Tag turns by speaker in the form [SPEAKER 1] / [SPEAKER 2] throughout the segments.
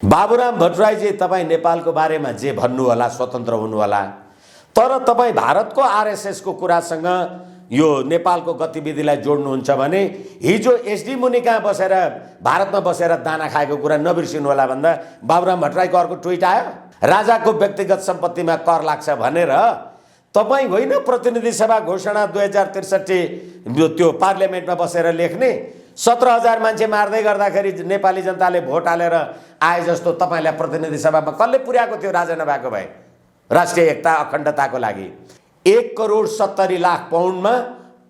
[SPEAKER 1] बाबुराम भट्टराईजी तपाईँ नेपालको बारेमा जे भन्नु होला, स्वतन्त्र हुनु होला, तर तपाईँ भारतको आरएसएसको कुरासँग यो नेपालको गतिविधिलाई जोड्नुहुन्छ भने हिजो एसडी मुनि कहाँ बसेर भारतमा बसेर दाना खाएको कुरा नबिर्सिनु होला भन्दा बाबुराम भट्टराईको अर्को ट्विट आयो। राजाको व्यक्तिगत सम्पत्तिमा कर लाग्छ भनेर तपाईँ होइन प्रतिनिधि सभा घोषणा 2063 त्यो पार्लियामेन्टमा बसेर लेख्ने। 17,000 मान्छे मार्दै गर्दाखेरि नेपाली जनताले भोट हालेर आए जस्तो तपाईँलाई प्रतिनिधि सभामा कसले पुर्याएको थियो? राजा नभएको भए राष्ट्रिय एकता अखण्डताको लागि 1,70,00,000 पाउन्डमा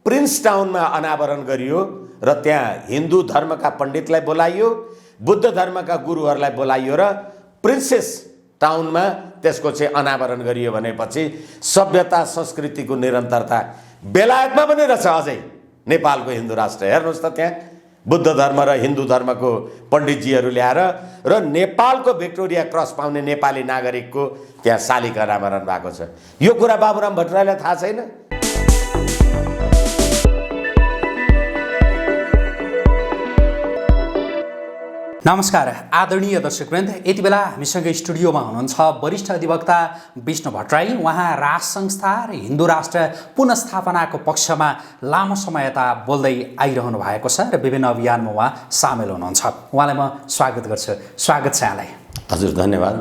[SPEAKER 1] प्रिन्स टाउनमा अनावरण गरियो र त्यहाँ हिन्दू धर्मका पण्डितलाई बोलाइयो, बुद्ध धर्मका गुरुहरूलाई बोलाइयो र प्रिन्सेस टाउनमा त्यसको चाहिँ अनावरण गरियो भनेपछि सभ्यता संस्कृतिको निरन्तरता बेलायतमा पनि रहेछ। अझै नेपालको हिन्दू राष्ट्र हेर्नुहोस् त, त्यहाँ बुद्ध धर्म र हिन्दू धर्मको पण्डितजीहरू ल्याएर र नेपालको भिक्टोरिया क्रस पाउने नेपाली नागरिकको त्यहाँ शालिका अनावरण भएको छ। यो कुरा बाबुराम भट्टराईलाई थाहा छैन?
[SPEAKER 2] नमस्कार आदरणीय दर्शकवृन्द, यति बेला हामीसँग स्टुडियोमा हुनुहुन्छ वरिष्ठ अधिवक्ता विष्णु भट्टराई। उहाँ राज संस्था र हिन्दू राष्ट्र पुनस्थापनाको पक्षमा लामो समयता बोल्दै आइरहनु भएको छ र विभिन्न अभियानमा उहाँ सामेल हुनुहुन्छ। उहाँलाई म स्वागत गर्छु। स्वागत छ यहाँलाई।
[SPEAKER 1] हजुर, धन्यवाद।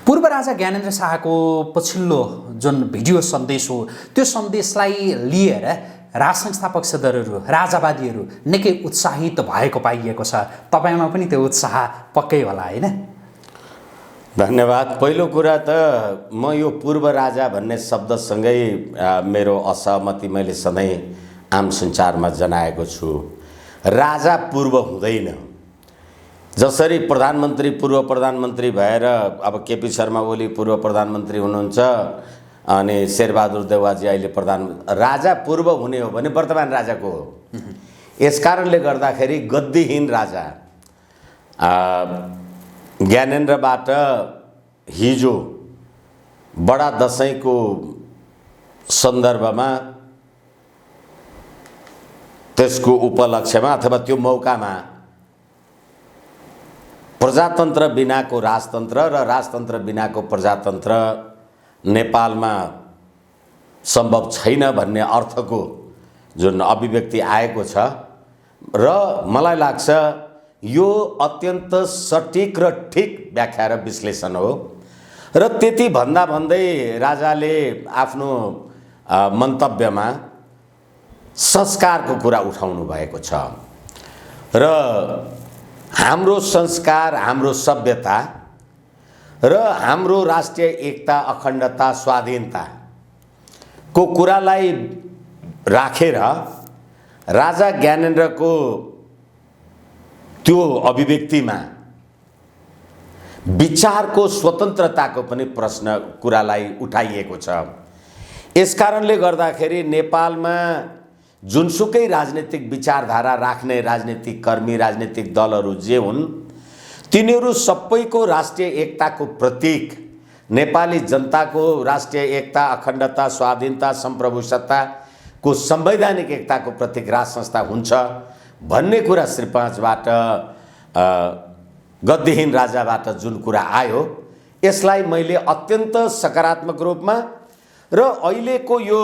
[SPEAKER 2] पूर्व राजा ज्ञानेन्द्र शाहको पछिल्लो जुन भिडियो सन्देश हो, त्यो सन्देशलाई लिएर राज संस्था पक्षधरहरू, राजावादीहरू निकै उत्साहित भएको पाइएको छ। तपाईँमा पनि त्यो उत्साह पक्कै होला, होइन?
[SPEAKER 1] धन्यवाद। पहिलो कुरा त म यो पूर्व राजा भन्ने शब्दसँगै मेरो असहमति मैले सधैँ आम सञ्चारमा जनाएको छु। राजा पूर्व हुँदैन। जसरी प्रधानमन्त्री पूर्व प्रधानमन्त्री भएर अब केपी शर्मा ओली पूर्व प्रधानमन्त्री हुनुहुन्छ अनि शेरबहादुर देउवाजी अहिले राजा पूर्व हुने हो भने वर्तमान राजाको हो। यसकारणले गर्दाखेरि गद्दीहीन राजा ज्ञानेन्द्रबाट हिजो बडा दशैंको सन्दर्भमा त्यसको उपलक्ष्यमा अथवा त्यो मौकामा प्रजातन्त्र बिनाको राजतन्त्र र राजतन्त्र बिनाको प्रजातन्त्र नेपालमा सम्भव छैन भन्ने अर्थको जुन अभिव्यक्ति आएको छ र मलाई लाग्छ यो अत्यन्त सटिक र ठिक व्याख्या र विश्लेषण हो। र त्यति भन्दा भन्दै राजाले आफ्नो मन्तव्यमा संस्कारको कुरा उठाउनु भएको छ र हाम्रो संस्कार, हाम्रो सभ्यता र हाम्रो राष्ट्रिय एकता, अखण्डता, स्वाधीनता को कुरालाई राखेर राजा ज्ञानेन्द्रको त्यो अभिव्यक्तिमा विचारको स्वतन्त्रताको पनि प्रश्न कुरालाई उठाइएको छ। यसकारणले गर्दाखेरि नेपालमा जुनसुकै राजनीतिक विचारधारा राख्ने राजनीतिक कर्मी, राजनीतिक दलहरू जे हुन्, तिनीहरू सबैको राष्ट्रिय एकताको प्रतीक, नेपाली जनताको राष्ट्रिय एकता, अखण्डता, स्वाधीनता, सम्प्रभुसत्ताको संवैधानिक एकताको प्रतीक राज संस्था हुन्छ भन्ने कुरा श्री 5बाट गद्दीहीन राजाबाट जुन कुरा आयो, यसलाई मैले अत्यन्त सकारात्मक रूपमा र अहिलेको यो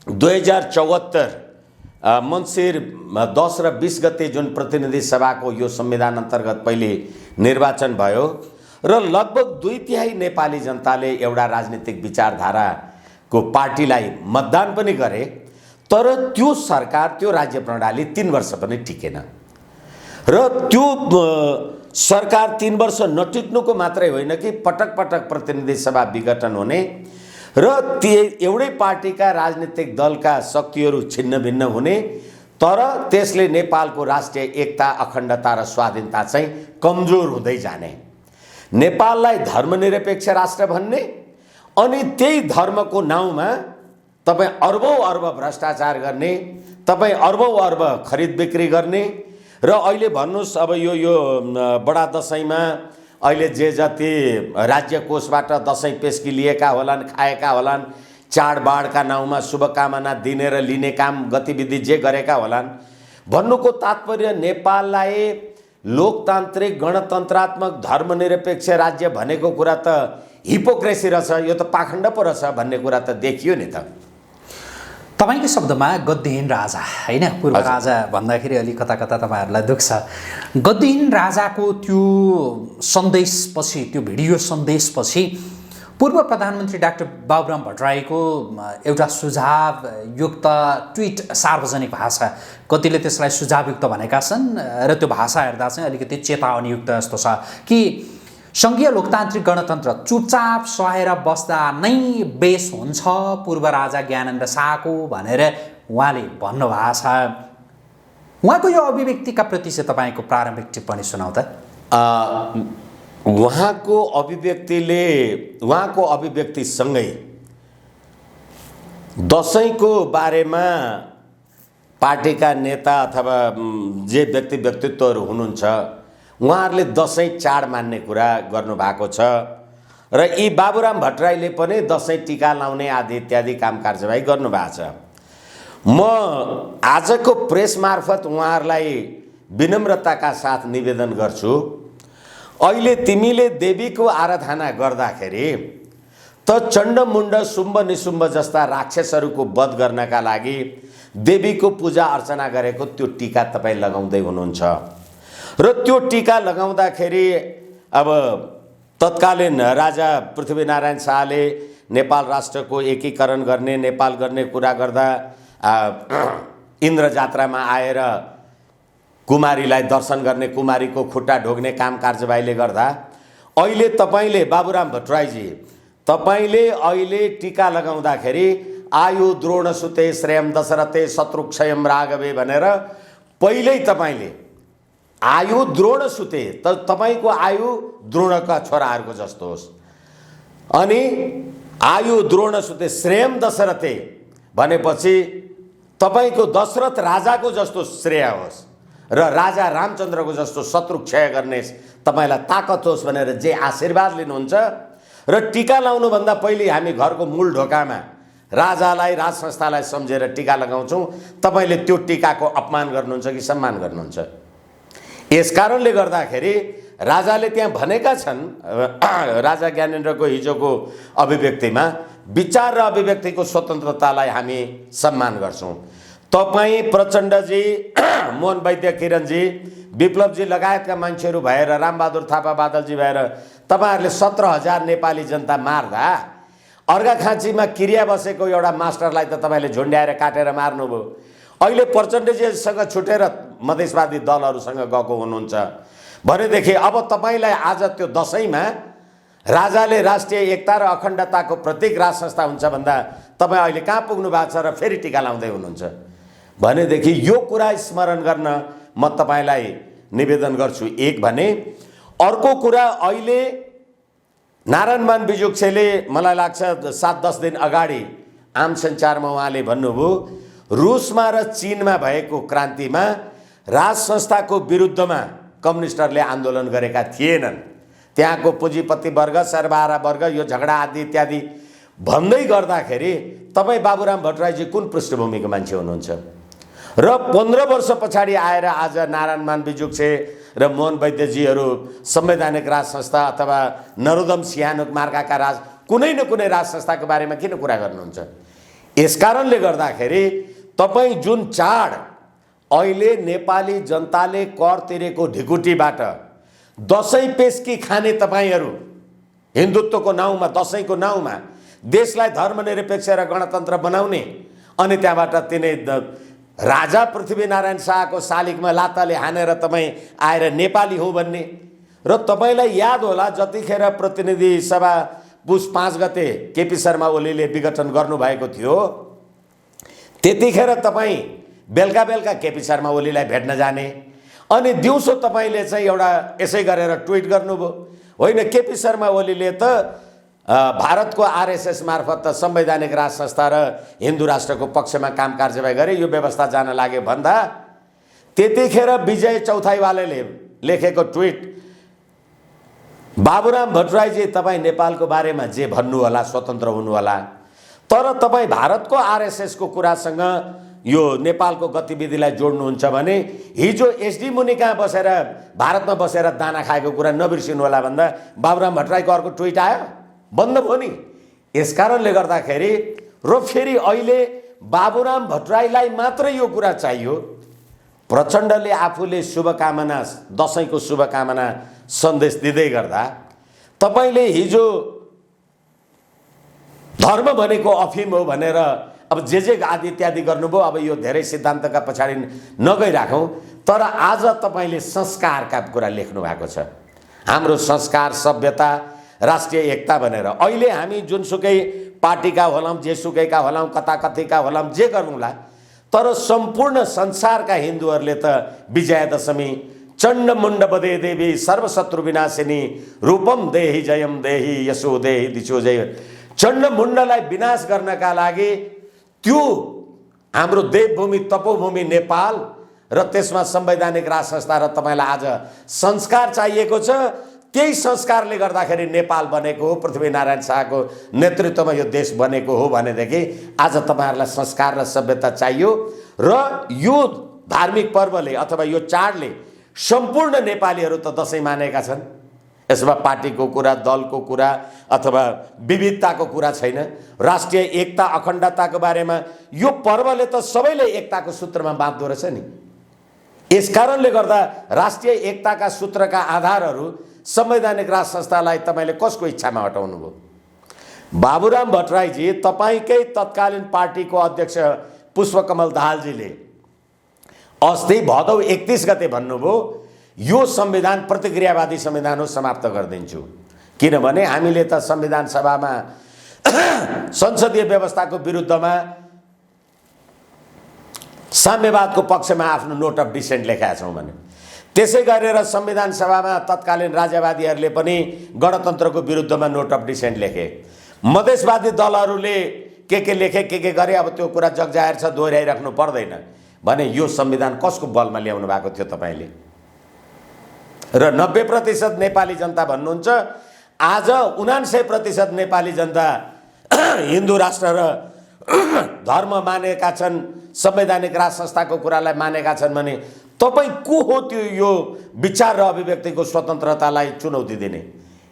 [SPEAKER 1] 2074 मङ्सिर 10 र 20 गते जुन प्रतिनिधि सभाको यो संविधान अन्तर्गत पहिले निर्वाचन भयो र लगभग 2/3 नेपाली जनताले एउटा राजनीतिक विचारधाराको पार्टीलाई मतदान पनि गरे, तर त्यो सरकार, त्यो राज्य प्रणाली 3 वर्ष पनि टिकेन र त्यो सरकार 3 वर्ष नटिक्नुको मात्रै होइन कि पटक पटक प्रतिनिधि सभा विघटन हुने र एउटै पार्टीका राजनीतिक दलका शक्तिहरू छिन्न भिन्न हुने, तर त्यसले नेपालको राष्ट्रिय एकता, अखण्डता र स्वाधीनता चाहिँ कमजोर हुँदै जाने, नेपाललाई धर्मनिरपेक्ष राष्ट्र भन्ने, अनि त्यही धर्मको नाउँमा तपाईँ अर्बौं अर्ब भ्रष्टाचार गर्ने, तपाईँ अर्बौं अर्ब खरिद बिक्री गर्ने र अहिले भन्नुहोस् अब यो बडा दशैंमा अहिले जे जति राज्य कोषबाट दशैं पेस्की लिएका होलान्, खाएका होलान्, चाडबाडका नाउँमा शुभकामना दिने र लिने काम गतिविधि जे गरेका होलान्, भन्नुको तात्पर्य नेपाललाई लोकतान्त्रिक गणतन्त्रात्मक धर्मनिरपेक्ष राज्य भनेको कुरा त हिपोक्रेसी रहेछ, यो त पाखण्ड पो रहेछ भन्ने कुरा त देखियो नि त।
[SPEAKER 2] तपाईँकै शब्दमा गद्दीहीन राजा होइन, पूर्व राजा भन्दाखेरि अलि कता कता तपाईँहरूलाई दुख्छ। गद्दीहीन राजाको त्यो सन्देशपछि, त्यो भिडियो सन्देशपछि पूर्व प्रधानमन्त्री डाक्टर बाबुराम भट्टराईको एउटा सुझावयुक्त ट्विट सार्वजनिक भाषा, कतिले त्यसलाई सुझावयुक्त भनेका छन् र त्यो भाषा हेर्दा चाहिँ अलिकति चेतावनीयुक्त जस्तो छ कि सङ्घीय लोकतान्त्रिक गणतन्त्र चुपचाप सहेर बस्दा नै बेस हुन्छ पूर्व राजा ज्ञानेन्द्र शाहको भनेर उहाँले भन्नुभएको छ। उहाँको यो अभिव्यक्तिका प्रति चाहिँ तपाईँको प्रारम्भिक टिप्पणी सुनाउ त।
[SPEAKER 1] उहाँको अभिव्यक्तिसँगै दसैँको बारेमा पार्टीका नेता अथवा जे व्यक्तित्वहरू हुनुहुन्छ उहाँहरूले दसैँ चाड मान्ने कुरा गर्नुभएको छ र यी बाबुराम भट्टराईले पनि दसैँ टिका लाउने आदि इत्यादि काम कारबाही गर्नुभएको छ। म आजको प्रेस मार्फत उहाँहरूलाई विनम्रताका साथ निवेदन गर्छु, अहिले तिमीले देवीको आराधना गर्दाखेरि त चण्डमुण्ड शुम्भ निशुम्भ जस्ता राक्षसहरूको वध गर्नका लागि देवीको पूजा अर्चना गरेको त्यो टीका तपाईँ लगाउँदै हुनुहुन्छ र त्यो टीका लगाउँदाखेरि अब तत्कालीन राजा पृथ्वीनारायण शाहले नेपाल राष्ट्रको एकीकरण गर्ने, नेपाल गर्ने कुरा गर्दा इन्द्र जात्रामा आएर कुमारीलाई दर्शन गर्ने, कुमारीको खुट्टा ढोग्ने काम कारबाहीले गर्दा अहिले तपाईँले बाबुराम भट्टराईजी तपाईँले अहिले टीका लगाउँदाखेरि आयु द्रोण सुते श्रेयम दशरथे शत्रुक्षयम राघवे भनेर पहिल्यै तपाईँले आयु द्रोण सुते त तपाईँको आयु द्रोणका छोराहरूको जस्तो होस्, अनि आयु द्रोण सुते श्रेयम दशरथे भनेपछि तपाईँको दशरथ राजाको जस्तो श्रेय होस् र राजा रामचन्द्रको जस्तो शत्रु क्षय गर्ने तपाईँलाई ताकत होस् भनेर जे आशीर्वाद लिनुहुन्छ र टीका लाउनुभन्दा पहिले हामी घरको मूल ढोकामा राजालाई, राज संस्थालाई सम्झेर टीका लगाउँछौँ। तपाईँले त्यो टीकाको अपमान गर्नुहुन्छ कि सम्मान गर्नुहुन्छ? यस कारणले गर्दाखेरि राजाले त्यहाँ भनेका छन्, राजा ज्ञानेन्द्रको हिजोको अभिव्यक्तिमा विचार र अभिव्यक्तिको स्वतन्त्रतालाई हामी सम्मान गर्छौँ। तपाईँ प्रचण्डजी, मोहन वैद्य किरणजी, विप्लवजी लगायतका मान्छेहरू भएर, रामबहादुर थापा बादलजी भएर तपाईँहरूले 17,000 नेपाली जनता मार्दा अर्घाखाँचीमा क्रिया बसेको एउटा मास्टरलाई त तपाईँले झुन्ड्याएर काटेर मार्नुभयो। अहिले प्रचण्डजीसँग छुटेर मधेसवादी दलहरूसँग गएको हुनुहुन्छ भनेदेखि अब तपाईँलाई आज त्यो दसैँमा राजाले राष्ट्रिय एकता र अखण्डताको प्रतीक राज संस्था हुन्छ भन्दा तपाईँ अहिले कहाँ पुग्नु भएको छ र फेरि टीका लाउँदै हुनुहुन्छ भनेदेखि यो कुरा स्मरण गर्न म तपाईँलाई निवेदन गर्छु। एक भने अर्को कुरा, अहिले नारायणमान बिजुक्सेले मलाई लाग्छ 7-10 दिन अगाडि आम सञ्चारमा उहाँले भन्नुभयो रुसमा र चीनमा भएको क्रान्तिमा राज संस्थाको विरुद्धमा कम्युनिस्टहरूले आन्दोलन गरेका थिएनन्, त्यहाँको पुँजीपति वर्ग, सर्वहारा वर्ग यो झगडा आदि इत्यादि भन्दै गर्दाखेरि तपाईँ बाबुराम भट्टराईजी कुन पृष्ठभूमिको मान्छे हुनुहुन्छ र 15 वर्ष पछाडि आएर आज नारायणमान बिजुक्से र मोहन वैद्यजीहरू संवैधानिक राज संस्था अथवा नरोदम सिहानुक मार्काका राज कुनै न कुनै राज संस्थाको बारेमा किन कुरा गर्नुहुन्छ? यस कारणले गर्दाखेरि तपाईँ जुन चाड अहिले नेपाली जनताले कर तिरेको ढिकुटीबाट दसैँ पेस्की खाने तपाईँहरू हिन्दुत्वको नाउँमा, दसैँको नाउँमा देशलाई धर्मनिरपेक्ष र गणतन्त्र बनाउने, अनि त्यहाँबाट तिनै राजा पृथ्वीनारायण शाहको शालिगमा लाताले हानेर तपाईँ आएर नेपाली हुँ भन्ने, र तपाईँलाई याद होला जतिखेर प्रतिनिधि सभा पुस 5 गते केपी शर्मा ओलीले विघटन गर्नुभएको थियो त्यतिखेर तपाईँ बेलुका बेलुका केपी शर्मा ओलीलाई भेट्न जाने, अनि दिउँसो तपाईँले चाहिँ एउटा यसै गरेर ट्विट गर्नुभयो। होइन, केपी शर्मा ओलीले त भारतको आरएसएस मार्फत त संवैधानिक राज संस्था र हिन्दू राष्ट्रको पक्षमा काम कारबाही गरे, यो व्यवस्था जान लाग्यो भन्दा त्यतिखेर विजय चौथाईवालाले लेखेको ट्विट, बाबुराम भट्टराईजी तपाईँ नेपालको बारेमा जे भन्नु होला, स्वतन्त्र हुनु होला, तर तपाईँ भारतको आरएसएसको कुरासँग यो नेपालको गतिविधिलाई जोड्नुहुन्छ भने हिजो एसडी मुनि कहाँ बसेर भारतमा बसेर दाना खाएको कुरा नबिर्सिनु होला भन्दा बाबुराम भट्टराईको अर्को ट्विट आयो, बन्द भयो नि। यसकारणले गर्दाखेरि र फेरि अहिले बाबुराम भट्टराईलाई मात्र यो कुरा चाहियो। प्रचण्डले आफूले शुभकामना, दसैँको शुभकामना सन्देश दिँदै गर्दा तपाईँले हिजो धर्म भनेको अफिम हो भनेर अब जे आदि इत्यादि गर्नुभयो। अब यो धेरै सिद्धान्तका पछाडि नगइराखौँ, तर आज तपाईँले संस्कारका कुरा लेख्नु भएको छ। हाम्रो संस्कार, सभ्यता, राष्ट्रिय एकता भनेर अहिले हामी जुनसुकै पार्टीका होलाौँ, जेसुकैका होलाौँ, कता कथीका होलाौँ, जे गरौँला, तर सम्पूर्ण संसारका हिन्दूहरूले त विजयादशमी चण्डमुण्ड बदे देवी सर्वशत्रु विनाशिनी रूपम देहि जयम देहि यशो देहि दिशो जय, चण्डमुण्डलाई विनाश गर्नका लागि त्यो हाम्रो देवभूमि तपोभूमि नेपाल र त्यसमा संवैधानिक राज संस्था र तपाईँलाई आज संस्कार चाहिएको छ। त्यही संस्कारले गर्दाखेरि नेपाल बनेको हो, पृथ्वीनारायण शाहको नेतृत्वमा यो देश बनेको हो भनेदेखि आज तपाईँहरूलाई संस्कार र सभ्यता चाहियो। र यो धार्मिक पर्वले अथवा यो चाडले सम्पूर्ण नेपालीहरू त दसैँ मानेका छन्। यसमा पार्टीको कुरा, दलको कुरा अथवा विविधताको कुरा छैन। राष्ट्रिय एकता, अखण्डताको बारेमा यो पर्वले त सबैले एकताको सूत्रमा बाँध्दो रहेछ नि। यसकारणले गर्दा राष्ट्रिय एकताका सूत्रका आधारहरू संवैधानिक राज संस्थालाई तपाईँले कसको इच्छामा हटाउनु भयो? बाबुराम भट्टराईजी, तपाईँकै तत्कालीन पार्टीको अध्यक्ष पुष्पकमल दाहालजीले अस्ति भदौ 31 गते भन्नुभयो यो संविधान प्रतिक्रियावादी संविधान हो, समाप्त गरिदिन्छु। किनभने हामीले त संविधान सभामा संसदीय व्यवस्थाको विरुद्धमा साम्यवादको पक्षमा आफ्नो नोट अफ डिसेन्ट लेखेका छौँ भने, त्यसै गरेर संविधान सभामा तत्कालीन राज्यवादीहरूले पनि गणतन्त्रको विरुद्धमा नोट अफ डिसेन्ट लेखे। मधेसवादी दलहरूले के लेखे, के गरे, अब त्यो कुरा जगजाहेर छ, दोहोऱ्याइराख्नु पर्दैन भने यो संविधान कसको बलमा ल्याउनु भएको थियो तपाईँले? र 90% नेपाली जनता भन्नुहुन्छ, आज 79% नेपाली जनता हिन्दू राष्ट्र र धर्म मानेका छन्, संवैधानिक राज संस्थाको कुरालाई मानेका छन् भने तपाईँ को हो त्यो यो विचार र अभिव्यक्तिको स्वतन्त्रतालाई चुनौती दिने?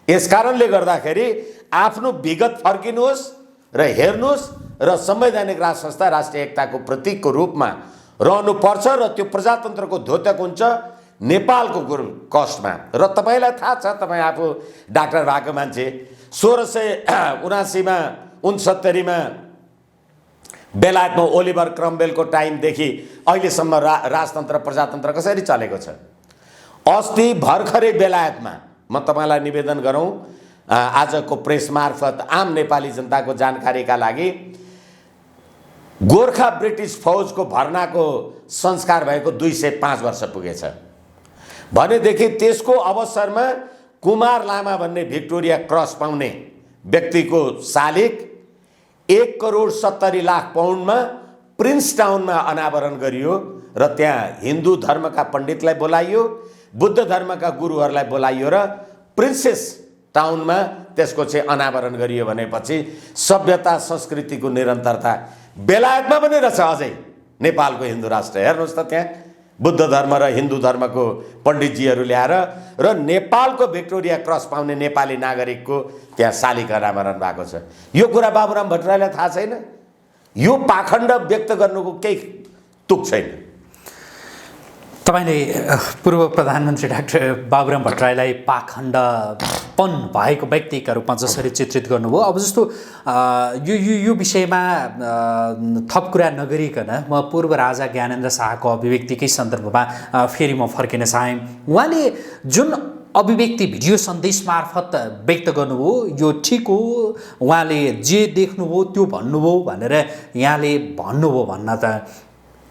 [SPEAKER 1] यसकारणले गर्दाखेरि आफ्नो विगत फर्किनुहोस् र हेर्नुहोस् र संवैधानिक राज संस्था राष्ट्रिय एकताको प्रतीकको रूपमा रहनुपर्छ र त्यो प्रजातन्त्रको द्योतक हुन्छ नेपालको कस्टमा। र तपाईँलाई थाहा छ, तपाईँ आफू डाक्टर भएको मान्छे, 1679 मा 69 मा बेलायतमा ओलिभर क्रम्वेलको टाइमदेखि अहिलेसम्म राजतन्त्र प्रजातन्त्र कसरी चलेको छ। अस्ति भर्खरै बेलायतमा म तपाईँलाई निवेदन गरौँ, आजको प्रेस मार्फत आम नेपाली जनताको जानकारीका लागि, गोर्खा ब्रिटिस फौजको भर्नाको संस्कार भएको 205 वर्ष पुगेछ भनेदेखि त्यसको अवसरमा कुमार लामा भन्ने भिक्टोरिया क्रस पाउने व्यक्तिको शालिग 1,70,00,000 पाउन्डमा प्रिन्स टाउनमा अनावरण गरियो र त्यहाँ हिन्दू धर्मका पण्डितलाई बोलाइयो, बुद्ध धर्मका गुरुहरूलाई बोलाइयो र प्रिन्सेस टाउनमा त्यसको चाहिँ अनावरण गरियो। भनेपछि सभ्यता संस्कृतिको निरन्तरता बेलायतमा पनि रहेछ अझै नेपालको हिन्दू राष्ट्र। हेर्नुहोस् त, त्यहाँ बुद्ध धर्म र हिन्दू धर्मको पण्डितजीहरू ल्याएर र नेपालको भिक्टोरिया क्रस पाउने नेपाली नागरिकको त्यहाँ शालिग अनावरण भएको छ। यो कुरा बाबुराम भट्टराईलाई थाहा छैन? यो पाखण्ड व्यक्त गर्नुको केही तुक छैन।
[SPEAKER 2] तपाईँले पूर्व प्रधानमन्त्री डाक्टर बाबुराम भट्टराईलाई पाखण्डपन भएको व्यक्तिका रूपमा जसरी चित्रित गर्नुभयो, अब जस्तो यो विषयमा थप कुरा नगरिकन म पूर्व राजा ज्ञानेन्द्र शाहको अभिव्यक्तिकै सन्दर्भमा फेरि म फर्किन चाहेँ। उहाँले जुन अभिव्यक्ति भिडियो सन्देश मार्फत व्यक्त गर्नुभयो यो ठिक हो, उहाँले जे देख्नुभयो त्यो भन्नुभयो भनेर यहाँले भन्नुभयो भन्न त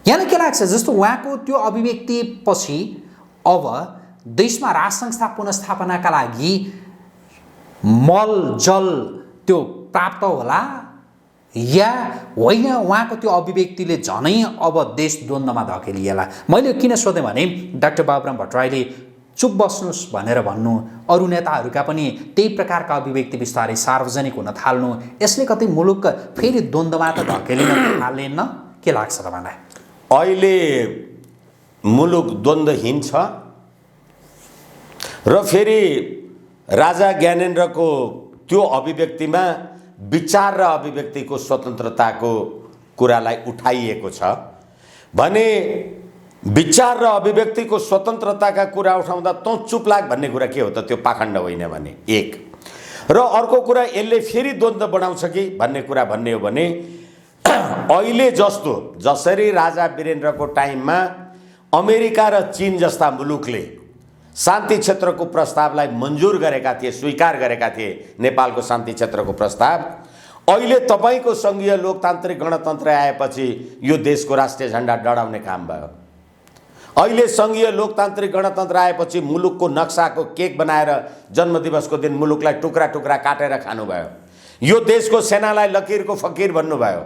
[SPEAKER 2] यहाँलाई के लाग्छ? जस्तो उहाँको त्यो अभिव्यक्ति पछि अब देशमा राज संस्था पुनर्स्थापनाका लागि मल जल त्यो प्राप्त होला या होइन? उहाँको त्यो अभिव्यक्तिले झनै अब देश द्वन्द्वमा धकेलिएला। मैले किन सोधेँ भने डाक्टर बाबुराम भट्टराईले चुप बस्नुहोस् भनेर भन्नु, अरू नेताहरूका पनि त्यही प्रकारका अभिव्यक्ति बिस्तारै सार्वजनिक हुन थाल्नु, यसले कतै मुलुक फेरि द्वन्द्वमा त धकेलिन थालेन? के लाग्छ तपाईँलाई?
[SPEAKER 1] अहिले मुलुक द्वन्द्वहीन छ र फेरि राजा ज्ञानेन्द्रको त्यो अभिव्यक्तिमा विचार र अभिव्यक्तिको स्वतन्त्रताको कुरालाई उठाइएको छ भने विचार र अभिव्यक्तिको स्वतन्त्रताका कुरा उठाउँदा तँ चुप लाग भन्ने कुरा के हो त? त्यो पाखण्ड होइन भने एक। र अर्को कुरा यसले फेरि द्वन्द्व बढाउँछ कि भन्ने कुरा भन्ने हो भने अहिले जस्तो जसरी राजा वीरेन्द्रको टाइममा अमेरिका र चीन जस्ता मुलुकले शान्ति क्षेत्रको प्रस्तावलाई मन्जुर गरेका थिए, स्वीकार गरेका थिए नेपालको शान्ति क्षेत्रको प्रस्ताव, अहिले तपाईँको सङ्घीय लोकतान्त्रिक गणतन्त्र आएपछि यो देशको राष्ट्रिय झण्डा डढाउने काम भयो। अहिले सङ्घीय लोकतान्त्रिक गणतन्त्र आएपछि मुलुकको नक्साको केक बनाएर जन्मदिवसको दिन मुलुकलाई टुक्रा टुक्रा काटेर खानुभयो। यो देशको सेनालाई लकिरको फकिर भन्नुभयो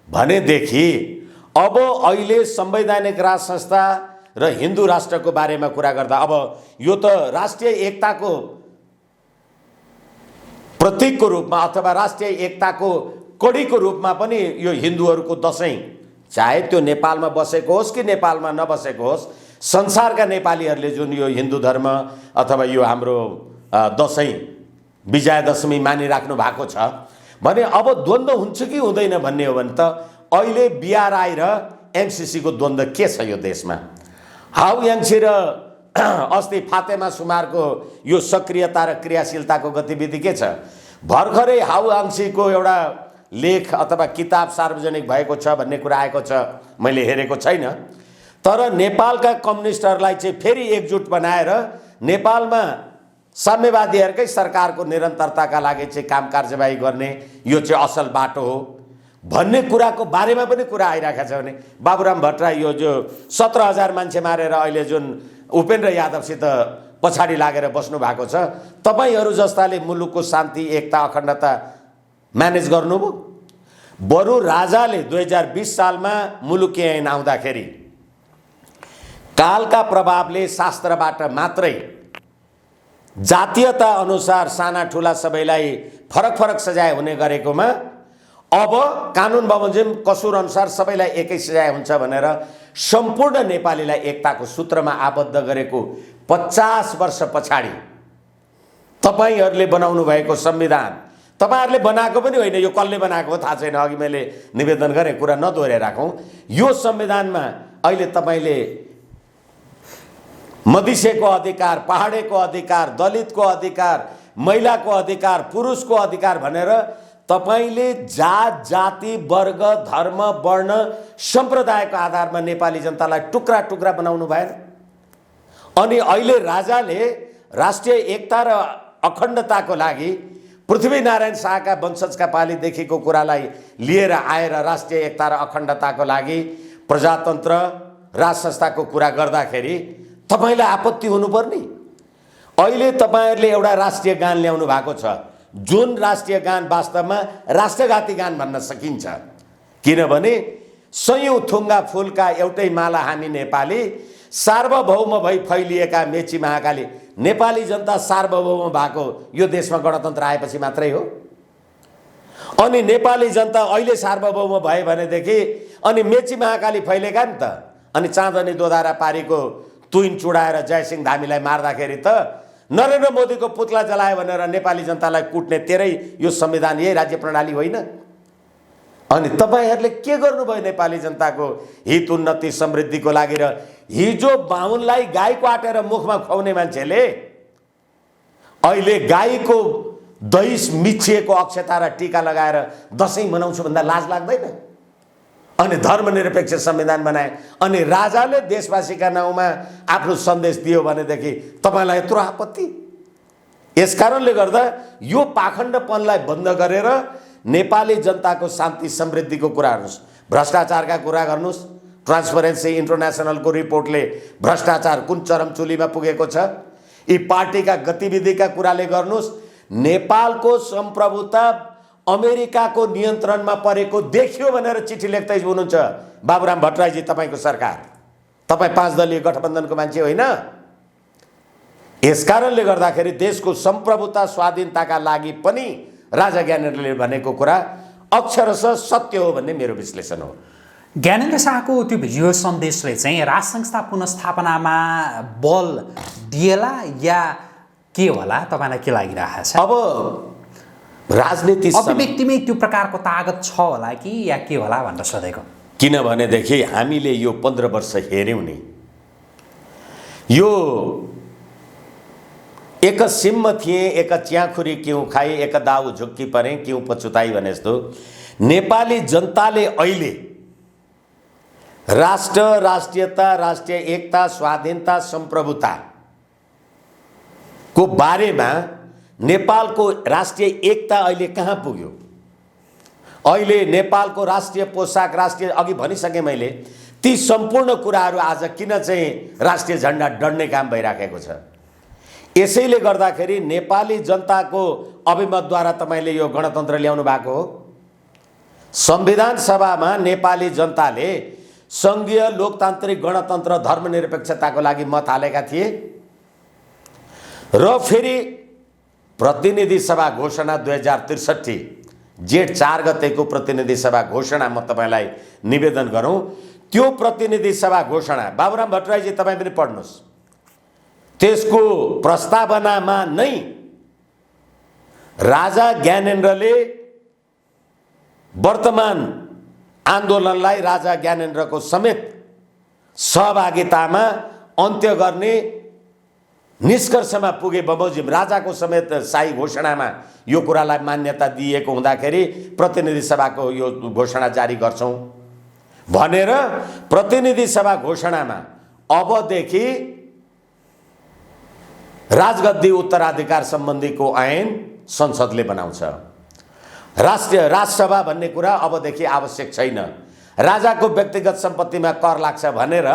[SPEAKER 1] भनेदेखि अब अहिले संवैधानिक राज संस्था र हिन्दू राष्ट्रको बारेमा कुरा गर्दा अब यो त राष्ट्रिय एकताको प्रतीकको रूपमा अथवा राष्ट्रिय एकताको कडीको रूपमा पनि यो हिन्दूहरूको दसैँ, चाहे त्यो नेपालमा बसेको होस् कि नेपालमा नबसेको होस्, संसारका नेपालीहरूले जुन यो हिन्दू धर्म अथवा यो हाम्रो दसैँ विजयादशमी मानिराख्नु भएको छ भने अब द्वन्द्व हुन्छ कि हुँदैन भन्ने हो भने त अहिले बिआरआई र एमसिसीको द्वन्द्व के छ यो देशमा? हाउ याङ्सी र अस्ति फातेमा सुमारको यो सक्रियता र क्रियाशीलताको गतिविधि के छ? भर्खरै हाउ याङ्सीको एउटा लेख अथवा किताब सार्वजनिक भएको छ भन्ने कुरा आएको छ, मैले हेरेको छैन। तर नेपालका कम्युनिस्टहरूलाई चाहिँ फेरि एकजुट बनाएर नेपालमा साम्यवादीहरूकै सरकारको निरन्तरताका लागि चाहिँ काम कारबाही गर्ने यो चाहिँ असल बाटो हो भन्ने कुराको बारेमा पनि कुरा आइरहेको छ भने बाबुराम भट्टराई यो जो 17,000 मान्छे मारेर अहिले जुन उपेन्द्र यादवसित पछाडि लागेर बस्नु भएको छ, तपाईँहरू जस्ताले मुलुकको शान्ति एकता अखण्डता म्यानेज गर्नुभयो? बरु राजाले 2020 सालमा मुलुकी ऐन आउँदाखेरि कालका प्रभावले शास्त्रबाट मात्रै जातीयता अनुसार साना ठुला सबैलाई फरक फरक सजाय हुने गरेकोमा अब कानुन बमोजिम कसुर अनुसार सबैलाई एकै सजाय हुन्छ भनेर सम्पूर्ण नेपालीलाई एकताको सूत्रमा आबद्ध गरेको 50 वर्ष पछाडि तपाईँहरूले बनाउनु भएको संविधान, तपाईँहरूले बनाएको पनि होइन, यो कसले बनाएको हो थाहा छैन, अघि मैले निवेदन गरेँ, कुरा नदोहोऱ्याइ राखौँ। यो संविधानमा अहिले तपाईँले मधेसीको अधिकार, पहाडेको अधिकार, दलितको अधिकार, महिलाको अधिकार, पुरुषको अधिकार भनेर तपाईले जात जाति वर्ग धर्म वर्ण सम्प्रदायको आधारमा नेपाली जनतालाई टुक्रा टुक्रा बनाउनु भएन। अनि अहिले राजाले राष्ट्रिय एकता र अखण्डताको लागि पृथ्वीनारायण शाहका वंशजका पालिदेखिको कुरालाई लिएर आएर राष्ट्रिय एकता र अखण्डताको लागि प्रजातन्त्र राज संस्थाको कुरा गर्दाखेरि तपाईलाई आपत्ति हुनुपर्ने। अहिले तपाईहरुले एउटा राष्ट्रिय गान ल्याउनु भएको छ जुन राष्ट्रिय गान वास्तवमा राष्ट्रघाती गान भन्न सकिन्छ, किनभने सयौं थुङ्गा फूलका एउटै माला हामी नेपाली, सार्वभौम भई फैलिएका मेची महाकाली। नेपाली जनता सार्वभौम भएको यो देशमा गणतन्त्र आएपछि मात्रै हो। अनि नेपाली जनता अहिले सार्वभौम भए भनेदेखि अनि मेची महाकाली फैलेका नि त। अनि चाँदनी दोधारा पारीको तुइन चुडाएर जयसिंह धामीलाई मार्दाखेरि त नरेन्द्र मोदीको पुतला जलायो भनेर नेपाली जनतालाई कुट्ने तेरै यो संविधान, यही राज्य प्रणाली होइन। अनि तपाईहरुले के गर्नुभयो नेपाली जनताको हित उन्नति समृद्धिको लागि? र हिजो बाहुनलाई गाई काटेर मुखमा खुवाउने मान्छेले अहिले गाईको दही मिचिएको अक्षता र टीका लगाएर दशैं मनाउँछु भन्दा लाज लाग्दैन? अनि धर्मनिरपेक्ष संविधान बनाए अनि राजाले देशवासीका नाउँमा आफ्नो सन्देश दियो भनेदेखि तपाईलाई यत्रो आपत्ति? यसकारणले गर्दा यो पाखण्डपनलाई बन्द गरेर नेपाली जनताको शान्ति समृद्धिको कुरा गर्नुस्, भ्रष्टाचारका कुरा गर्नुस्। ट्रान्सपरेन्सी इन्टरनेसनलको रिपोर्टले भ्रष्टाचार कुन चरमचुलीमा पुगेको छ, यी पार्टीका गतिविधिका कुराले गर्नुस्। नेपालको सम्प्रभुता अमेरिकाको नियन्त्रणमा परेको देखियो भनेर चिठी लेख्दै हुनुहुन्छ बाबुराम भट्टराईजी, तपाईको सरकार। तपाई 5 दलीय गठबन्धनको मान्छे होइन। यसकारणले गर्दाखेरि देशको सम्प्रभुता स्वाधीनताका लागि पनि राजा ज्ञानेन्द्रले भनेको कुरा अक्षरशः सत्य हो भन्ने मेरो विश्लेषण हो।
[SPEAKER 2] ज्ञानेन्द्र शाहको त्यो भिडियो सन्देशले चाहिँ राज संस्था पुनस्थापनामा बल दिएला या के होला, तपाईँलाई के लागिरहेको छ?
[SPEAKER 1] अब राजनीति
[SPEAKER 2] अभिव्यक्तिमै त्यो प्रकारको तागत छ होला कि या के होला भनेर सोधेको।
[SPEAKER 1] किनभनेदेखि हामीले यो 15 वर्ष हेऱ्यौँ नि, यो एक सिम्म थिए, एक च्याखुरी क्यों खाए, एक दाउ झुक्की परे क्यों पछुताई भने जस्तो नेपाली जनताले अहिले राष्ट्र, राष्ट्रियता, राष्ट्रिय एकता, स्वाधीनता, सम्प्रभुता को बारेमा नेपालको राष्ट्रिय एकता अहिले कहाँ पुग्यो? अहिले नेपालको राष्ट्रिय पोसाक, राष्ट्रिय अघि भनिसकेँ मैले, ती सम्पूर्ण कुराहरू आज किन चाहिँ राष्ट्रिय झण्डा डढ्ने काम भइराखेको छ? यसैले गर्दाखेरि नेपाली जनताको अभिमतद्वारा तपाईँले यो गणतन्त्र ल्याउनु भएको हो। संविधान सभामा नेपाली जनताले सङ्घीय लोकतान्त्रिक गणतन्त्र धर्मनिरपेक्षताको लागि मत हालेका थिए र फेरि प्रतिनिधि सभा घोषणा 2063 जेठ 4 गतेको प्रतिनिधि सभा घोषणा म तपाईँलाई निवेदन गरौँ। त्यो प्रतिनिधि सभा घोषणा बाबुराम भट्टराईजी तपाईँ पनि पढ्नुहोस्। त्यसको प्रस्तावनामा नै राजा ज्ञानेन्द्रले वर्तमान आन्दोलनलाई राजा ज्ञानेन्द्रको समेत सहभागितामा अन्त्य गर्ने निष्कर्षमा पुगे बमोजिम राजाको समेत शाही घोषणामा यो कुरालाई मान्यता दिएको हुँदाखेरि प्रतिनिधि सभाको यो घोषणा जारी गर्छौँ भनेर प्रतिनिधि सभा घोषणामा अबदेखि राजगद्दी उत्तराधिकार सम्बन्धीको ऐन संसदले बनाउँछ। राजसभा भन्ने कुरा अबदेखि आवश्यक छैन। राजाको व्यक्तिगत सम्पत्तिमा कर लाग्छ भनेर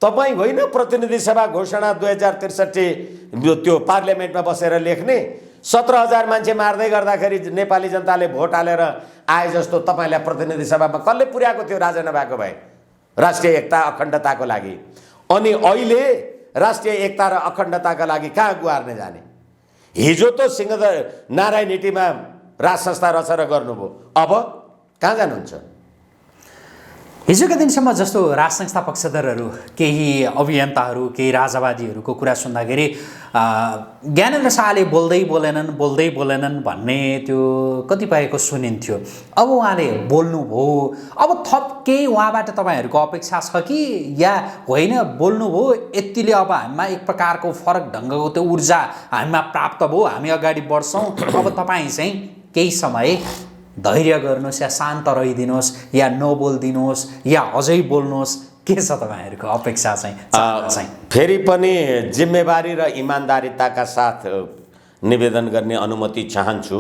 [SPEAKER 1] तपाईँ होइन प्रतिनिधि सभा घोषणा 2063 त्यो पार्लियामेन्टमा बसेर लेख्ने। 17,000 मान्छे मार्दै गर्दाखेरि नेपाली जनताले भोट हालेर आए जस्तो तपाईँलाई प्रतिनिधि सभामा कसले पुर्याएको थियो राजा नभएको भए राष्ट्रिय एकता अखण्डताको लागि? अनि अहिले राष्ट्रिय एकता र अखण्डताका लागि कहाँ गुहार्ने जाने? हिजो त सिंहदर नारायण हिटीमा राज संस्था रचेर गर्नुभयो, अब कहाँ जानुहुन्छ?
[SPEAKER 2] हिजोका दिनसम्म जस्तो राज संस्था पक्षधरहरू, केही अभियन्ताहरू, केही राजावादीहरूको कुरा सुन्दाखेरि ज्ञानेन्द्र शाहले बोल्दै बोलेनन् भन्ने त्यो कतिपयको सुनिन्थ्यो। अब उहाँले बोल्नुभयो, अब थप केही उहाँबाट तपाईँहरूको अपेक्षा छ कि या होइन? बोल्नुभयो यतिले अब हामीमा एक प्रकारको फरक ढङ्गको त्यो ऊर्जा हामीमा प्राप्त भयो, हामी अगाडि बढ्छौँ, अब तपाईँ चाहिँ केही समय धैर्य गर्नुहोस् या शान्त रहिदिनुहोस् या नबोलिदिनुहोस् या अझै बोल्नुहोस्, के छ तपाईँहरूको अपेक्षा चाहिँ?
[SPEAKER 1] फेरि पनि जिम्मेवारी र इमान्दारिताका साथ निवेदन गर्ने अनुमति चाहन्छु।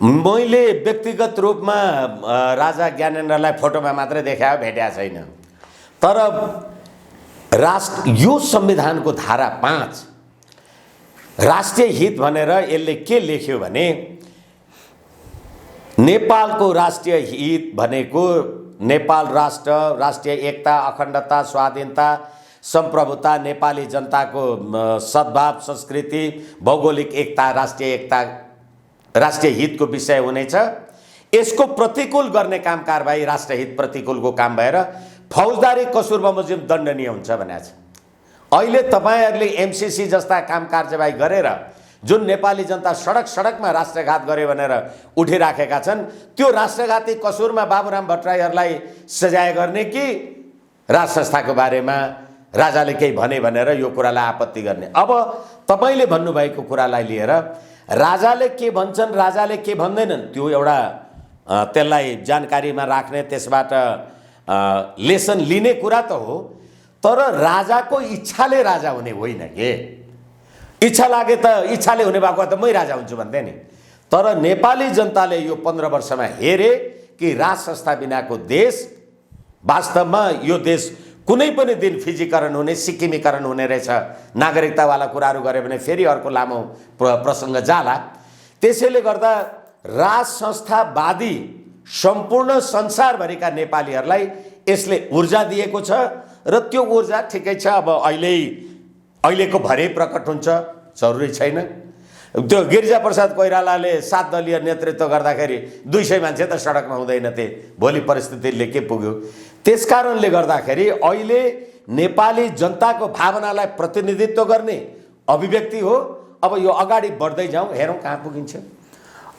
[SPEAKER 1] मैले व्यक्तिगत रूपमा राजा ज्ञानेन्द्रलाई फोटोमा मात्रै देखायो, भेटेको छैन। तर यो संविधानको धारा 5 राष्ट्रिय हित भनेर यसले के लेख्यो भने नेपालको राष्ट्रिय हित भनेको नेपाल राष्ट्र, राष्ट्रिय एकता, अखण्डता, स्वाधीनता, सम्प्रभुता, नेपाली जनताको सद्भाव, संस्कृति, भौगोलिक एकता, राष्ट्रिय हितको विषय हुनेछ। यसको प्रतिकूल गर्ने काम कारबाही राष्ट्रिय हित प्रतिकूलको काम भएर फौजदारी कसुर बमोजिम दण्डनीय हुन्छ भनेको छ। अहिले तपाईँहरूले एमसीसी जस्ता काम कारबाही गरेर जुन नेपाली जनता सडकमा राष्ट्रघात गर्यो भनेर उठिराखेका छन्, त्यो राष्ट्रघाती कसुरमा बाबुराम भट्टराईहरूलाई सजाय गर्ने कि राज संस्थाको बारेमा राजाले केही भने भनेर यो कुरालाई आपत्ति गर्ने? अब तपाईँले भन्नुभएको कुरालाई लिएर राजाले के भन्छन्, राजाले के भन्दैनन्, त्यो एउटा त्यसलाई जानकारीमा राख्ने, त्यसबाट लेसन लिने कुरा त हो। तर राजाको इच्छाले राजा हुने होइन के? इच्छा लागे त इच्छाले हुने भएको त मै राजा हुन्छु भन्थे नि। तर नेपाली जनताले यो 15 वर्षमा हेरे कि राज संस्था बिनाको देश, वास्तवमा यो देश कुनै पनि दिन फिजीकरण हुने, सिक्किमीकरण हुने रहेछ। नागरिकतावाला कुराहरू गऱ्यो भने फेरि अर्को लामो प्रसङ्ग जाला। त्यसैले गर्दा राज संस्थावादी सम्पूर्ण संसारभरिका नेपालीहरूलाई यसले ऊर्जा दिएको छ र त्यो ऊर्जा ठिकै छ। अब अहिलेको भरे प्रकट हुन्छ, जरुरी छैन। त्यो गिरिजाप्रसाद कोइरालाले 7 दलीय नेतृत्व गर्दाखेरि 200 मान्छे त सडकमा हुँदैनथे। भोलि परिस्थितिले के पुग्यो। त्यसकारणले गर्दाखेरि अहिले नेपाली जनताको भावनालाई प्रतिनिधित्व गर्ने अभिव्यक्ति हो। अब यो अगाडि बढ्दै जाउँ, हेरौँ कहाँ पुगिन्छ।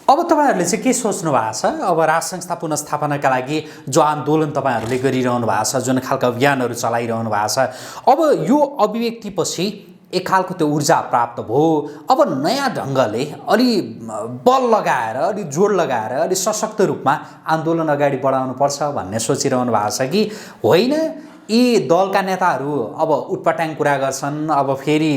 [SPEAKER 2] अब तपाईँहरूले चाहिँ के सोच्नु भएको छ? अब राज संस्था पुनर्स्थापनाका लागि जो आन्दोलन तपाईँहरूले गरिरहनु भएको छ, जुन खालका अभियानहरू चलाइरहनु भएको छ, अब यो अभिव्यक्तिपछि एक खालको त्यो ऊर्जा प्राप्त भयो। अब नयाँ ढङ्गले अलि बल लगाएर, अलि जोड लगाएर, अलि सशक्त रूपमा आन्दोलन अगाडि बढाउनुपर्छ भन्ने सोचिरहनु भएको छ कि होइन? यी दलका नेताहरू अब उटपटाङ कुरा गर्छन्, अब फेरि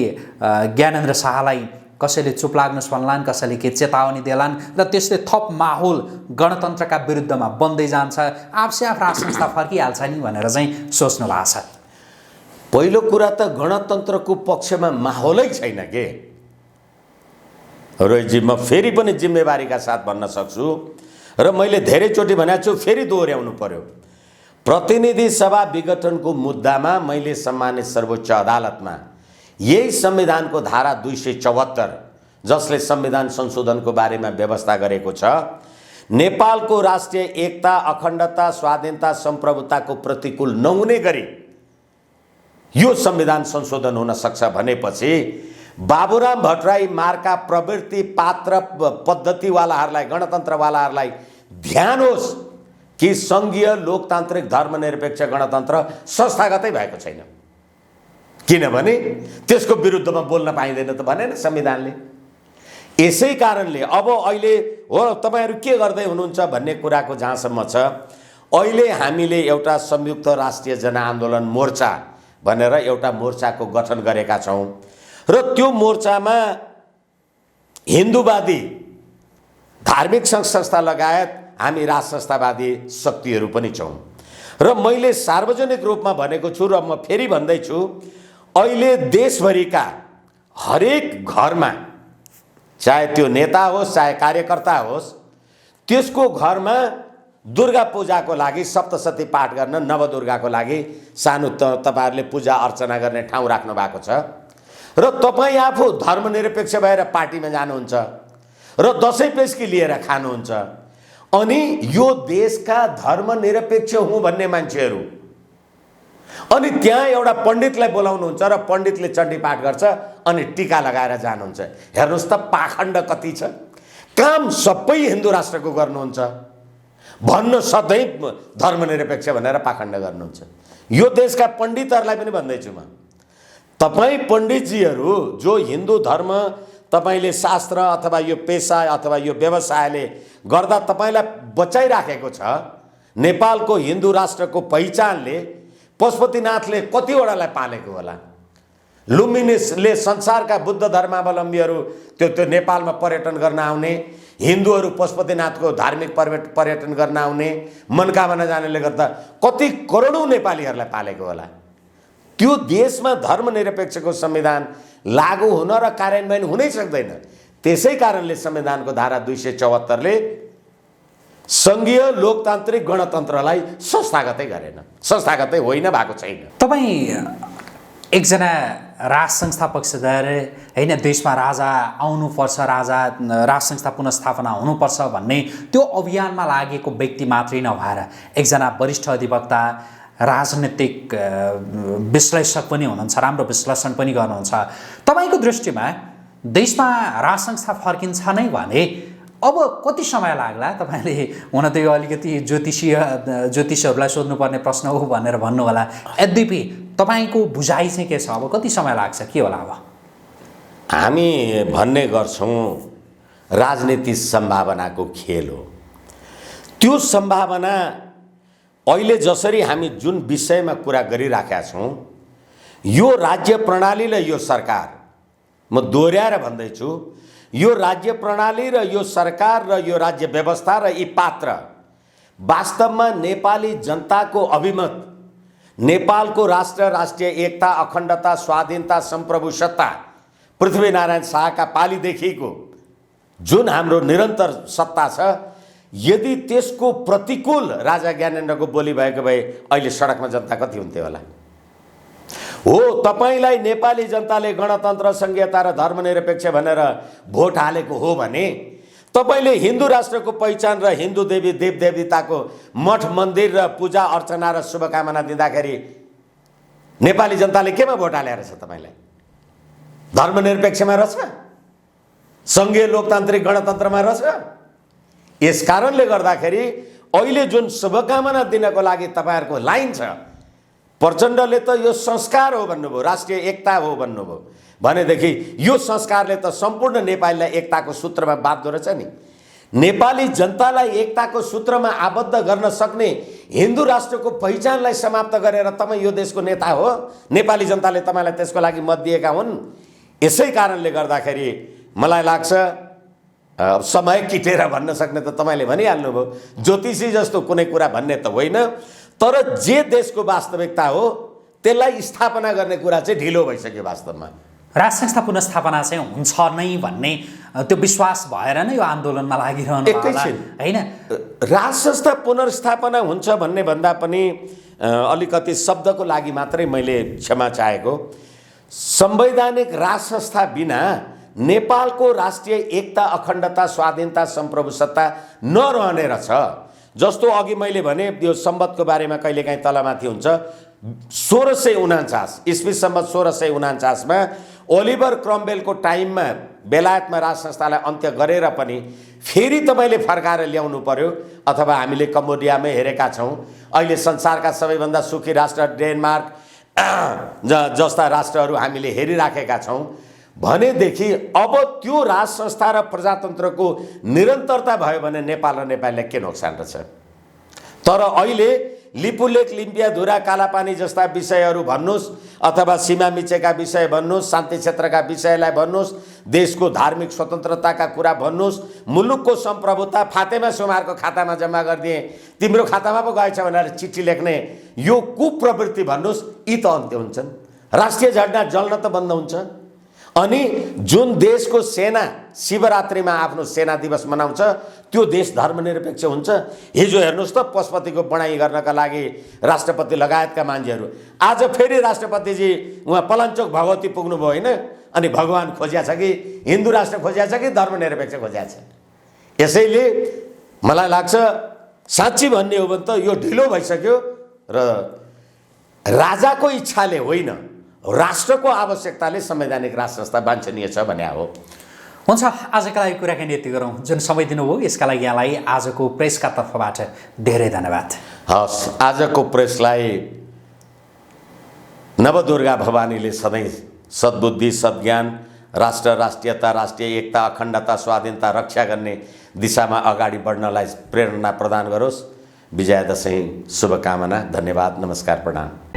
[SPEAKER 2] ज्ञानेन्द्र शाहलाई कसैले चुप लाग्नुहोस् भन्लान्, कसैले के चेतावनी देलान् र त्यसले थप माहौल गणतन्त्रका विरुद्धमा बन्दै जान्छ, आफसे आफ राज संस्था फर्किहाल्छ नि भनेर चाहिँ सोच्नु भएको छ।
[SPEAKER 1] पहिलो कुरा त गणतन्त्रको पक्षमा माहौलै छैन के रोहितजी। म फेरि पनि जिम्मेवारीका साथ भन्न सक्छु र मैले धेरैचोटि भनेको छु, फेरि दोहोऱ्याउनु पर्यो। प्रतिनिधि सभा विघटनको मुद्दामा मैले सम्मानित सर्वोच्च अदालतमा यही संविधानको धारा 274 जसले संविधान संशोधनको बारेमा व्यवस्था गरेको छ, नेपालको राष्ट्रिय एकता, अखण्डता, स्वाधीनता, सम्प्रभुताको प्रतिकूल नहुने गरी यो संविधान संशोधन हुन सक्छ भनेपछि बाबुराम भट्टराई मार्का प्रवृत्ति पात्र पद्धतिवालाहरूलाई, गणतन्त्रवालाहरूलाई ध्यान होस् कि सङ्घीय लोकतान्त्रिक धर्मनिरपेक्ष गणतन्त्र संस्थागतै भएको छैन। किनभने त्यसको विरुद्धमा बोल्न पाइँदैन त भनेन संविधानले। यसै कारणले अब अहिले हो तपाईँहरू के गर्दै हुनुहुन्छ भन्ने कुराको जहाँसम्म छ, अहिले हामीले एउटा संयुक्त राष्ट्रिय जनआन्दोलन मोर्चा भनेर एउटा मोर्चाको गठन गरेका छौँ र त्यो मोर्चामा हिन्दूवादी धार्मिक सङ्घ संस्था लगायत हामी राज संस्थावादी शक्तिहरू पनि छौँ। र मैले सार्वजनिक रूपमा भनेको छु र म फेरि भन्दैछु, अहिले देशभरिका हरेक घरमा, चाहे त्यो नेता होस् चाहे कार्यकर्ता होस्, त्यसको घरमा दुर्गा पूजाको लागि सप्तशती पाठ गर्न, नवदुर्गाको लागि सानो तपाईँहरूले पूजा अर्चना गर्ने ठाउँ राख्नु भएको छ र तपाईँ आफू धर्मनिरपेक्ष भएर पार्टीमा जानुहुन्छ र दसैँ पेस्की लिएर खानुहुन्छ। अनि यो देशका धर्मनिरपेक्ष हुँ भन्ने मान्छेहरू अनि त्यहाँ एउटा पण्डितलाई बोलाउनुहुन्छ र पण्डितले चण्डी पाठ गर्छ अनि टीका लगाएर जानुहुन्छ। हेर्नुहोस् त पाखण्ड कति छ। काम सबै हिन्दू राष्ट्रको गर्नुहुन्छ, भन्न सधैँ धर्मनिरपेक्ष भनेर पाखण्ड गर्नुहुन्छ। यो देशका पण्डितहरूलाई पनि भन्दैछु म, तपाईँ पण्डितजीहरू जो हिन्दू धर्म तपाईँले शास्त्र अथवा यो पेसा अथवा यो व्यवसायले गर्दा तपाईँलाई बचाइराखेको छ, नेपालको हिन्दू राष्ट्रको पहिचानले पशुपतिनाथले कतिवटालाई पालेको होला। लुम्बिनीले संसारका बुद्ध धर्मावलम्बीहरू त्यो नेपालमा पर्यटन गर्न आउने, हिन्दूहरू पशुपतिनाथको धार्मिक पर्यटन गर्न आउने, मनोकामना जानेले गर्दा कति करोडौँ नेपालीहरूलाई पालेको होला। त्यो देशमा धर्मनिरपेक्षको संविधान लागू हुन र कार्यान्वयन हुनै सक्दैन। त्यसै कारणले संविधानको धारा 274ले सङ्घीय लोकतान्त्रिक गणतन्त्रलाई संस्थागतै गरेन, संस्थागतै होइन, भएको छैन।
[SPEAKER 2] तपाईँ एकजना राज संस्था पक्षधर होइन, देशमा राजा आउनुपर्छ, राज संस्था पुनर्स्थापना हुनुपर्छ भन्ने त्यो अभियानमा लागेको व्यक्ति मात्रै नभएर एकजना वरिष्ठ अधिवक्ता, राजनीतिक विश्लेषक पनि हुनुहुन्छ, राम्रो विश्लेषण पनि गर्नुहुन्छ। तपाईँको दृष्टिमा देशमा राज संस्था फर्किन्छ नै भने अब कति समय लाग्ला? तपाईँले हुन त यो अलिकति ज्योतिषीहरूलाई सोध्नुपर्ने प्रश्न हो भनेर भन्नु होला, यद्यपि तपाईँको बुझाइ चाहिँ के छ? अब कति समय लाग्छ, के होला? अब
[SPEAKER 1] हामी भन्ने गर्छौँ राजनीति सम्भावनाको खेल हो। त्यो सम्भावना अहिले जसरी हामी जुन विषयमा कुरा गरिराखेका छौँ, यो राज्य प्रणाली र यो सरकार, म दोहोऱ्याएर भन्दैछु, यो राज्य प्रणाली र यो सरकार र यो राज्य व्यवस्था र यी पात्र वास्तवमा नेपाली जनताको अभिमत, नेपालको राष्ट्र, राष्ट्रिय एकता, अखण्डता, स्वाधीनता, सम्प्रभु सत्ता, पृथ्वीनारायण शाहका पालिदेखिको जुन हाम्रो निरन्तर सत्ता छ, यदि त्यसको प्रतिकूल राजा ज्ञानेन्द्रको बोली भएको भए अहिले सडकमा जनता कति हुन्थ्यो होला? हो, तपाईँलाई नेपाली जनताले गणतन्त्र, संघीयता र धर्मनिरपेक्ष भनेर भोट हालेको हो भने तपाईँले हिन्दू राष्ट्रको पहिचान र हिन्दू देवी देवदेवताको मठ मन्दिर र पूजा अर्चना र शुभकामना दिँदाखेरि नेपाली जनताले केमा भोट हालेर छ? तपाईँलाई धर्मनिरपेक्षमा रहेछ, सङ्घीय लोकतान्त्रिक गणतन्त्रमा रहेछ। यस कारणले गर्दाखेरि अहिले जुन शुभकामना दिनको लागि तपाईँहरूको लाइन छ, प्रचण्डले त यो संस्कार हो भन्नुभयो, राष्ट्रिय एकता हो भन्नुभयो भनेदेखि यो संस्कारले त सम्पूर्ण नेपालीलाई एकताको सूत्रमा बाँध्दो रहेछ नि। नेपाली जनतालाई एकताको सूत्रमा आबद्ध गर्न सक्ने हिन्दू राष्ट्रको पहिचानलाई समाप्त गरेर तपाईँ यो देशको नेता हो। नेपाली जनताले तपाईँलाई त्यसको लागि मत दिएका हुन्। यसै कारणले गर्दाखेरि मलाई लाग्छ समय किटेर भन्न सक्ने त तपाईँले भनिहाल्नुभयो, ज्योतिषी जस्तो कुनै कुरा भन्ने त होइन, तर जे देशको वास्तविकता हो त्यसलाई स्थापना गर्ने कुरा चाहिँ ढिलो भइसक्यो। वास्तवमा
[SPEAKER 2] राज संस्था पुनर्स्थापना चाहिँ हुन्छ नै भन्ने त्यो विश्वास भएर नै यो आन्दोलनमा लागिरहनु होइन।
[SPEAKER 1] राज संस्था पुनर्स्थापना हुन्छ भन्ने भन्दा पनि अलिकति शब्दको लागि मात्रै मैले क्षमा चाहेको। संवैधानिक राज संस्था बिना नेपालको राष्ट्रिय एकता, अखण्डता, स्वाधीनता, सम्प्रभुसत्ता नरहने रहेछ। जस्तो अघि मैले भने यो सम्बतको बारेमा कहिलेकाहीँ तलमाथि हुन्छ। 1649 इस्वी सम्बत 1649 मा ओलिभर क्रमवेलको टाइममा बेलायतमा राज संस्थालाई अन्त्य गरेर पनि फेरि तपाईँले फर्काएर ल्याउनु पर्यो। अथवा हामीले कम्बोडियामै हेरेका छौँ, अहिले संसारका सबैभन्दा सुखी राष्ट्र डेनमार्क जस्ता राष्ट्रहरू हामीले हेरिराखेका छौँ भनेदेखि अब त्यो राज संस्था र प्रजातन्त्रको निरन्तरता भयो भने नेपाल र नेपालीलाई के नोक्सान रहेछ? तर अहिले लिपुलेक, लिम्पियाधुरा, कालापानी जस्ता विषयहरू भन्नुहोस् अथवा सीमा मिचेका विषय भन्नुहोस्, शान्ति क्षेत्रका विषयलाई भन्नुहोस्, देशको धार्मिक स्वतन्त्रताका कुरा भन्नुहोस्, मुलुकको सम्प्रभुता फातेमा सुमारको खातामा जम्मा गरिदिए, तिम्रो खातामा पो गएछ भनेर चिठी लेख्ने यो कुप्रवृत्ति भन्नुहोस्, यी त अन्त्य हुन्छन्। राष्ट्रिय झन्डा जल्न त बन्द हुन्छ। अनि जुन देशको सेना शिवरात्रिमा आफ्नो सेना दिवस मनाउँछ त्यो देश धर्मनिरपेक्ष हुन्छ। हिजो हेर्नुहोस् त पशुपतिको बढाइ गर्नका लागि राष्ट्रपति लगायतका मान्छेहरू, आज फेरि राष्ट्रपतिजी उहाँ पलाञ्चोक भगवती पुग्नुभयो होइन। अनि भगवान खोजिया छ कि हिन्दू राष्ट्र खोजिया छ कि धर्मनिरपेक्ष खोजिया छ? यसैले मलाई लाग्छ साँच्ची भन्ने हो भने त यो ढिलो भइसक्यो र राजाको इच्छाले होइन, राष्ट्रको आवश्यकताले संवैधानिक राज संस्था वाञ्छनीय छ भन्ने हो।
[SPEAKER 2] हुन्छ, आजका लागि कुराकानी यति गरौँ। जुन समय दिनुभयो यसका लागि यहाँलाई आजको प्रेसका तर्फबाट धेरै धन्यवाद।
[SPEAKER 1] हस्, आजको प्रेसलाई नवदुर्गा भवानीले सधैँ सद्बुद्धि, सद्ज्ञान, राष्ट्र, राष्ट्रियता, राष्ट्रिय एकता, अखण्डता, स्वाधीनता रक्षा गर्ने दिशामा अगाडि बढ्नलाई प्रेरणा प्रदान गरोस्। विजयादशमी शुभकामना। धन्यवाद, नमस्कार, प्रणाम।